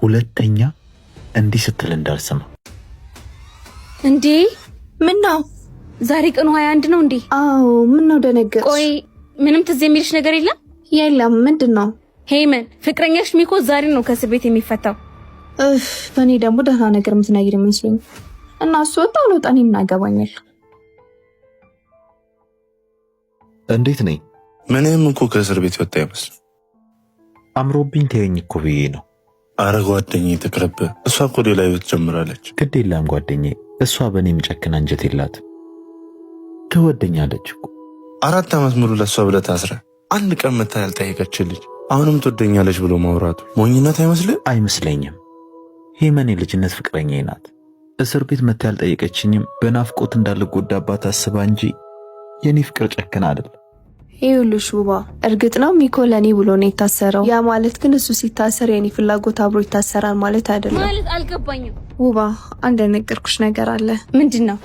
ሁለተኛ እንዲህ ስትል እንዳልሰማ። እንዴ ምን ነው ዛሬ ቀኑ 21 ነው እንዴ? አዎ ምን ነው ደነገጥሽ? ቆይ ምንም ትዝ የሚልሽ ነገር የለም? የለም። ምንድነው? ሄመን ፍቅረኛሽ ሚኮ ዛሬ ነው ከእስር ቤት የሚፈታው። በእኔ ደግሞ ደህና ነገር የምትነግሪ መስሎኝ እና እሱ ወጣ አልወጣ እኔ ምን አገባኛል? እንዴት ነኝ? ምንም እኮ ከእስር ቤት ወጣ ይመስል አምሮብኝ ተይኝ እኮ ብዬ ነው። አረ ጓደኛዬ ተቅረብ፣ እሷ እኮ ሌላ ህይወት ጀምራለች። ግድ የለም ጓደኛዬ፣ እሷ በእኔ የሚጨክን አንጀት የላትም። ትወደኛለች እኮ 4 ዓመት ሙሉ ለእሷ ብለህ ታስረህ አንድ ቀን መታ ያልጠየቀች ልጅ አሁንም ትወደኛለች ብሎ ማውራቱ ሞኝነት አይመስልም? አይመስለኝም። ሄመን የልጅነት ፍቅረኛዬ ናት። እስር ቤት መታ ያልጠየቀችኝም በናፍቆት እንዳልጎዳባት አስባ እንጂ የኔ ፍቅር ጨክና አይደለም። ይኸውልሽ ውባ፣ እርግጥ ነው ሚኮ ለኔ ብሎ ነው የታሰረው። ያ ማለት ግን እሱ ሲታሰር የኔ ፍላጎት አብሮ ይታሰራል ማለት አይደለም። ማለት አልገባኝም። ውባ፣ አንድ ነገርኩሽ ነገር አለ። ምንድነው?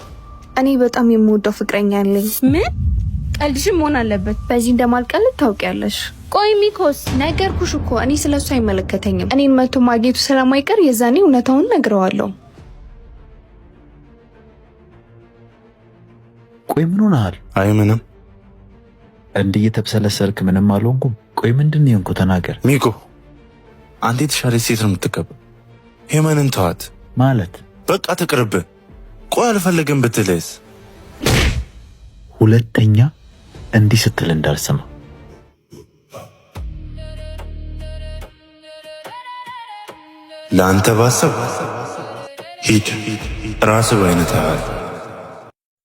እኔ በጣም የምወደው ፍቅረኛ አለኝ። ምን? ቀልድሽም መሆን አለበት። በዚህ እንደማልቀልድ ታውቂያለሽ። ቆይ ሚኮስ? ነገርኩሽ እኮ እኔ ስለሱ አይመለከተኝም። እኔን መቶ ማግኘቱ ስለማይቀር የዛኔ እውነታውን ነግረዋለሁ። ቆይ ምን ሆነሃል? አይ ምንም። እንዲህ የተብሰለሰልክ ምንም አልሆንኩም። ቆይ ምንድን ነው የሆንኩት? ተናገር። ሚኮ አንተ የተሻለች ሴት ነው የምትቀበል። ሄመንን ተዋት ማለት በቃ ተቅርብ። ቆይ አልፈልግም ብትልስ? ሁለተኛ እንዲህ ስትል እንዳልሰማ። ለአንተ ባሰብ ሂድ ራስህ በአይነት ያህል